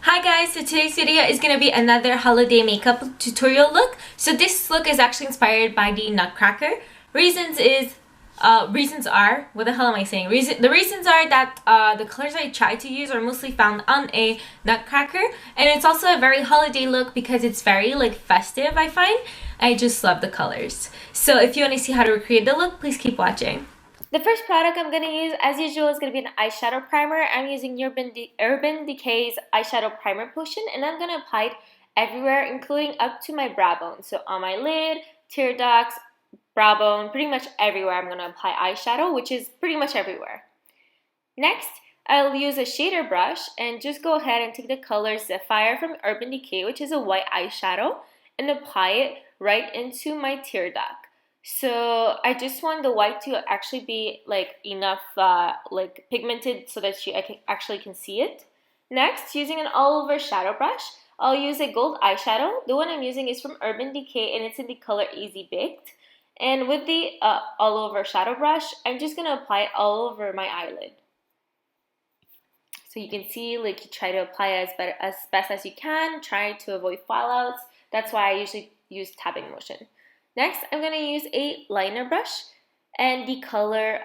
Hi guys, so today's video is going to be another holiday makeup tutorial look. So this look is actually inspired by the Nutcracker. Reasons are, what the hell am I saying? The reasons are that the colors I tried to use are mostly found on a Nutcracker, and it's also a very holiday look because it's very like festive, I find. I just love the colors. So if you want to see how to recreate the look, please keep watching. The first product I'm going to use, as usual, is going to be an eyeshadow primer. I'm using Urban Decay's eyeshadow primer potion, and I'm going to apply it everywhere, including up to my brow bone. So on my lid, tear ducts, brow bone, pretty much everywhere I'm going to apply eyeshadow, which is pretty much everywhere. Next, I'll use a shader brush and just go ahead and take the color Zephyr from Urban Decay, which is a white eyeshadow, and apply it right into my tear duct. So I just want the white to actually be like enough like pigmented so that I actually can see it. Next, using an all over shadow brush, I'll use a gold eyeshadow. The one I'm using is from Urban Decay and it's in the color Easy Baked. And with the all over shadow brush, I'm just gonna apply it all over my eyelid. So you can see, like, you try to apply it as best as you can, try to avoid fallouts. That's why I usually use tapping motion. Next, I'm going to use a liner brush and the color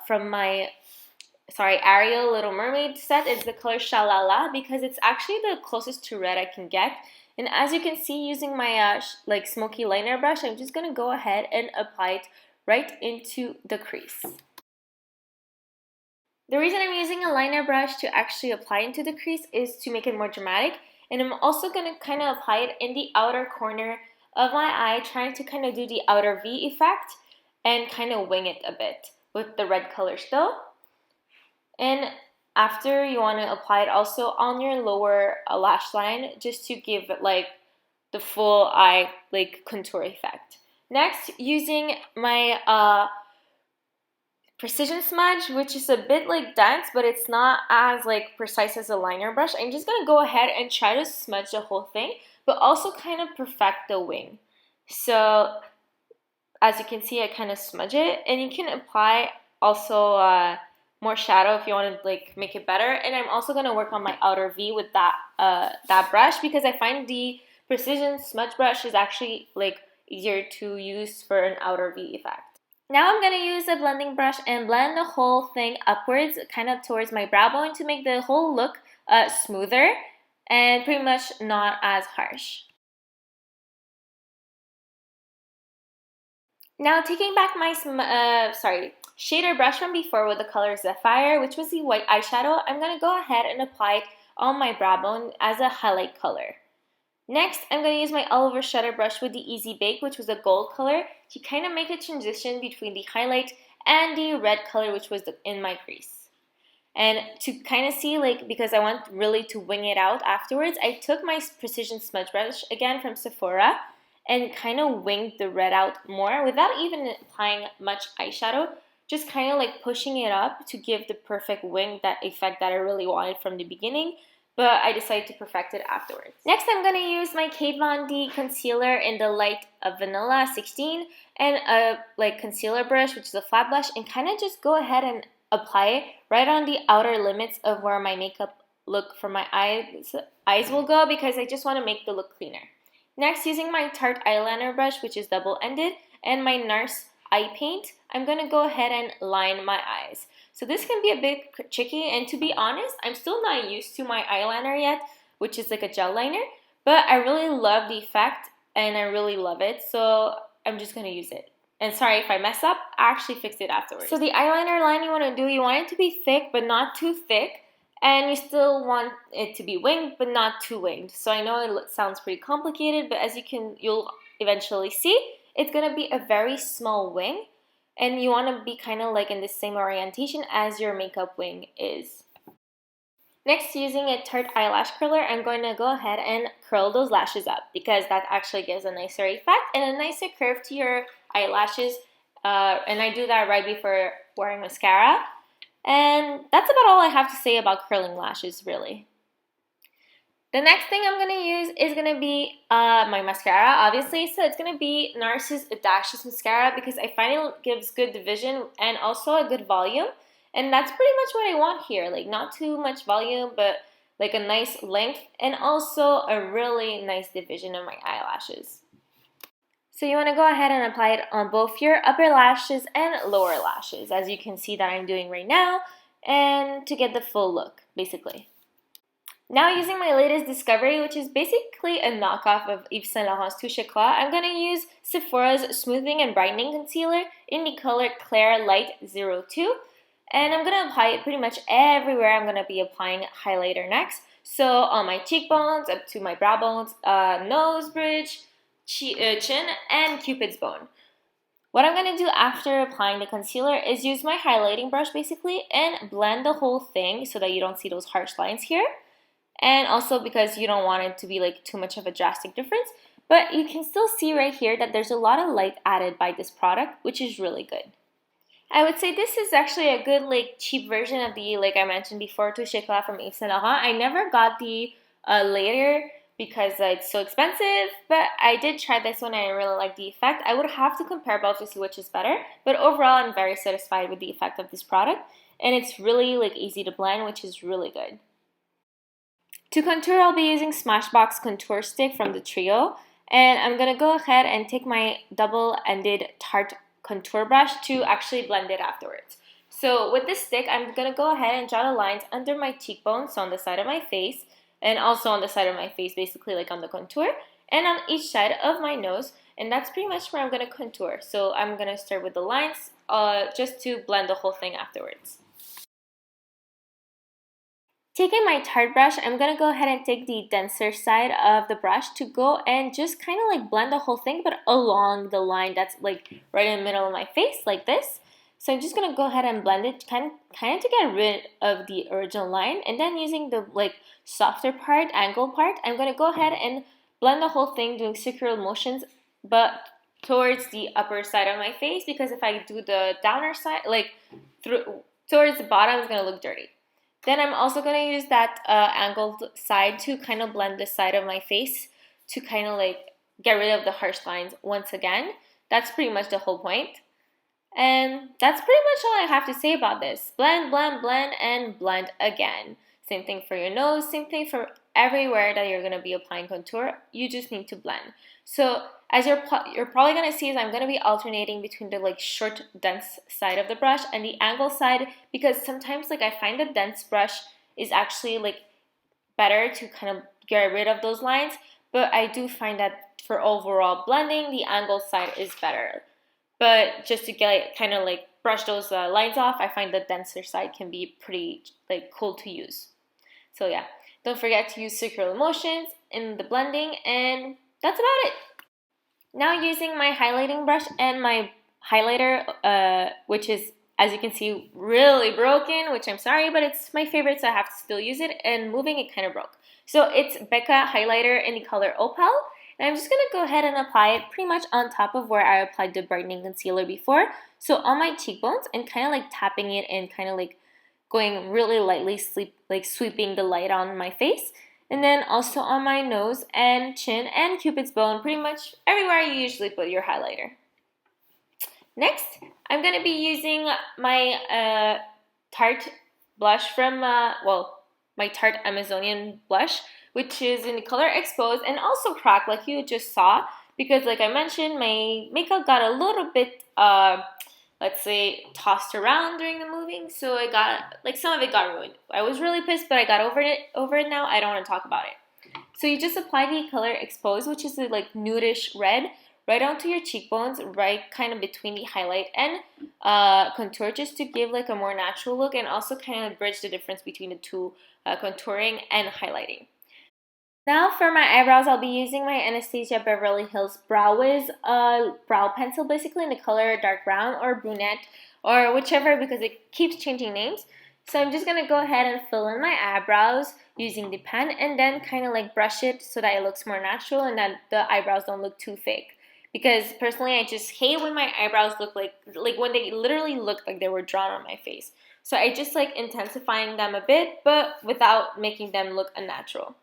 from my, Ariel Little Mermaid set is the color Shalala because it's actually the closest to red I can get. And as you can see, using my like smoky liner brush, I'm just going to go ahead and apply it right into the crease. The reason I'm using a liner brush to actually apply into the crease is to make it more dramatic. And I'm also going to kind of apply it in the outer corner of my eye, trying to kind of do the outer V effect and kind of wing it a bit with the red color still. And after, you want to apply it also on your lower lash line just to give it like the full eye like contour effect. Next, using my precision smudge, which is a bit like dense, but it's not as like precise as a liner brush. I'm just gonna go ahead and try to smudge the whole thing, but also kind of perfect the wing. So as you can see, I kind of smudge it, and you can apply also more shadow if you want to like make it better. And I'm also gonna work on my outer V with that brush because I find the precision smudge brush is actually like easier to use for an outer V effect. Now I'm going to use a blending brush and blend the whole thing upwards, kind of towards my brow bone to make the whole look smoother and pretty much not as harsh. Now taking back my shader brush from before with the color Zephyr, which was the white eyeshadow, I'm going to go ahead and apply it on my brow bone as a highlight color. Next, I'm going to use my all over shadow brush with the Easy Bake, which was a gold color, to kind of make a transition between the highlight and the red color, which was in my crease. And to kind of see, like, because I want really to wing it out afterwards, I took my precision smudge brush, again from Sephora, and kind of winged the red out more without even applying much eyeshadow, just kind of like pushing it up to give the perfect wing, that effect that I really wanted from the beginning. But I decided to perfect it afterwards. Next, I'm going to use my Kate Von D concealer in the light of Vanilla 16 and a like concealer brush, which is a flat brush, and kind of just go ahead and apply it right on the outer limits of where my makeup look for my eyes will go, because I just want to make the look cleaner. Next, using my Tarte eyeliner brush, which is double-ended, and my Nars eye paint, I'm going to go ahead and line my eyes. So this can be a bit tricky, and to be honest, I'm still not used to my eyeliner yet, which is like a gel liner, but I really love the effect and I really love it, so I'm just going to use it. And sorry if I mess up, I actually fixed it afterwards. So the eyeliner line you want to do, you want it to be thick but not too thick, and you still want it to be winged but not too winged. So I know it sounds pretty complicated, but as you'll eventually see, it's going to be a very small wing. And you want to be kind of like in the same orientation as your makeup wing is. Next, using a Tarte eyelash curler, I'm going to go ahead and curl those lashes up because that actually gives a nicer effect and a nicer curve to your eyelashes. And I do that right before wearing mascara. And that's about all I have to say about curling lashes, really. The next thing I'm going to use is going to be my mascara, obviously. So it's going to be Nars' Audacious mascara because I find it gives good division and also a good volume. And that's pretty much what I want here. Like, not too much volume, but like a nice length and also a really nice division of my eyelashes. So you want to go ahead and apply it on both your upper lashes and lower lashes, as you can see that I'm doing right now, and to get the full look, basically. Now using my latest discovery, which is basically a knockoff of Yves Saint Laurent's Touche Éclat, I'm going to use Sephora's Smoothing and Brightening Concealer in the color Clair Light 02. And I'm going to apply it pretty much everywhere. I'm going to be applying highlighter next. So on my cheekbones, up to my brow bones, nose bridge, chin, and Cupid's bone. What I'm going to do after applying the concealer is use my highlighting brush basically and blend the whole thing so that you don't see those harsh lines here. And also because you don't want it to be like too much of a drastic difference. But you can still see right here that there's a lot of light added by this product, which is really good. I would say this is actually a good like cheap version of the, like I mentioned before, Touche Éclat from Yves Saint Laurent. I never got the later because it's so expensive, but I did try this one and I really like the effect. I would have to compare both to see which is better, but overall I'm very satisfied with the effect of this product, and it's really like easy to blend, which is really good. To contour, I'll be using Smashbox contour stick from the trio, and I'm going to go ahead and take my double-ended Tarte contour brush to actually blend it afterwards. So with this stick, I'm going to go ahead and draw the lines under my cheekbones, so on the side of my face, and also on the side of my face, basically like on the contour, and on each side of my nose, and that's pretty much where I'm going to contour. So I'm going to start with the lines just to blend the whole thing afterwards. Taking my Tarte brush, I'm going to go ahead and take the denser side of the brush to go and just kind of like blend the whole thing, but along the line that's like right in the middle of my face, like this. So I'm just going to go ahead and blend it kind of to get rid of the original line. And then using the like softer part, angled part, I'm going to go ahead and blend the whole thing doing circular motions, but towards the upper side of my face, because if I do the downer side, like towards the bottom, it's going to look dirty. Then I'm also going to use that angled side to kind of blend the side of my face to kind of like get rid of the harsh lines once again. That's pretty much the whole point. And that's pretty much all I have to say about this. Blend, blend, blend, and blend again. Same thing for your nose, same thing for everywhere that you're going to be applying contour. You just need to blend. So as you're probably going to see is I'm going to be alternating between the like short dense side of the brush and the angle side, because sometimes like I find the dense brush is actually like better to kind of get rid of those lines, but I do find that for overall blending the angle side is better. But just to get kind of like brush those lines off, I find the denser side can be pretty like cool to use. So yeah, don't forget to use circular motions in the blending, and that's about it. Now using my highlighting brush and my highlighter, which is, as you can see, really broken, which I'm sorry, but it's my favorite, so I have to still use it, and moving it kind of broke. So it's Becca highlighter in the color Opal, and I'm just going to go ahead and apply it pretty much on top of where I applied the brightening concealer before. So on my cheekbones, and kind of like tapping it and kind of like going really lightly, sweeping the light on my face. And then also on my nose and chin and Cupid's bone, pretty much everywhere you usually put your highlighter. Next, I'm going to be using my Tarte blush from, my Tarte Amazonian blush, which is in the color Exposed and also Crack, like you just saw, because like I mentioned, my makeup got a little bit, let's say, tossed around during the moving, so it got, like some of it got ruined. I was really pissed, but I got over it now. I don't want to talk about it. So you just apply the color Exposed, which is the like nudish red, right onto your cheekbones, right kind of between the highlight and contour, just to give like a more natural look and also kind of bridge the difference between the two, contouring and highlighting. Now for my eyebrows, I'll be using my Anastasia Beverly Hills Brow Whiz brow pencil, basically in the color dark brown or brunette or whichever, because it keeps changing names. So I'm just going to go ahead and fill in my eyebrows using the pen and then kind of like brush it so that it looks more natural and that the eyebrows don't look too fake. Because personally, I just hate when my eyebrows look like when they literally look like they were drawn on my face. So I just like intensifying them a bit, but without making them look unnatural.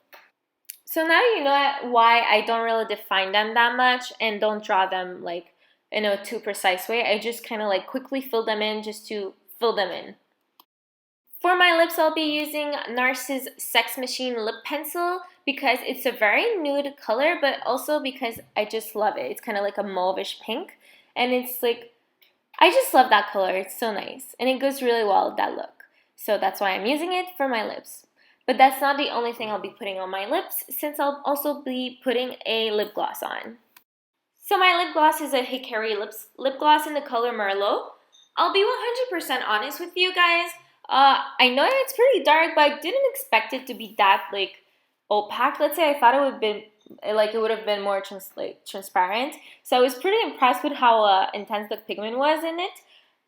So now you know why I don't really define them that much and don't draw them like in a too precise way. I just kind of like quickly fill them in just to fill them in. For my lips, I'll be using Nars's Sex Machine Lip Pencil because it's a very nude color, but also because I just love it. It's kind of like a mauve-ish pink, and it's like, I just love that color. It's so nice, and it goes really well with that look. So that's why I'm using it for my lips. But that's not the only thing I'll be putting on my lips, since I'll also be putting a lip gloss on. So my lip gloss is a Hikari lip gloss in the color Merlot. I'll be 100% honest with you guys. I know it's pretty dark, but I didn't expect it to be that like opaque. Let's say I thought it would have been like it would have been more transparent. So I was pretty impressed with how intense the pigment was in it.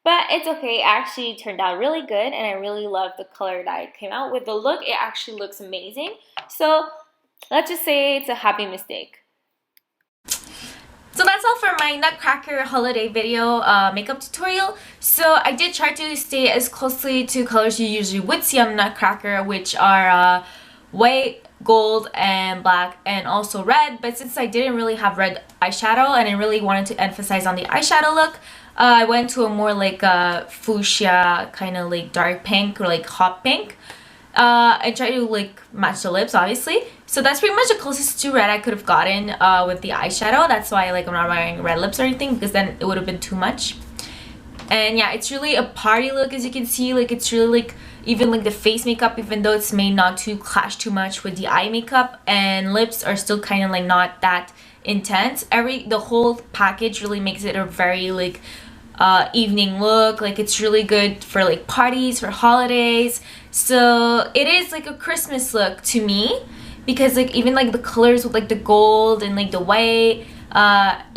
But it's okay. It actually turned out really good, and I really love the color that it came out with. The look, it actually looks amazing. So let's just say it's a happy mistake. So that's all for my Nutcracker holiday video makeup tutorial. So I did try to stay as closely to colors you usually would see on Nutcracker, which are white, gold, and black, and also red. But since I didn't really have red eyeshadow and I really wanted to emphasize on the eyeshadow look, I went to a more like a fuchsia, kind of like dark pink or like hot pink. I tried to like match the lips, obviously. So that's pretty much the closest to red I could have gotten with the eyeshadow. That's why like I'm not wearing red lips or anything, because then it would have been too much. And yeah, it's really a party look, as you can see. Like it's really like even like the face makeup, even though it's made not to clash too much with the eye makeup, and lips are still kind of like not that intense. The whole package really makes it a very like evening look. Like it's really good for like parties, for holidays. So it is like a Christmas look to me, because like even like the colors with like the gold and like the white,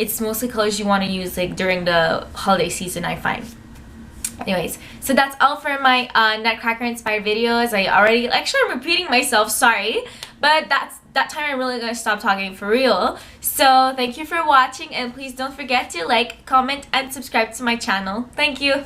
it's mostly colors you want to use like during the holiday season, I find. Anyways, so that's all for my Nutcracker inspired videos. I'm repeating myself, sorry, but that time I'm really gonna stop talking for real. So thank you for watching, and please don't forget to like, comment, and subscribe to my channel. Thank you.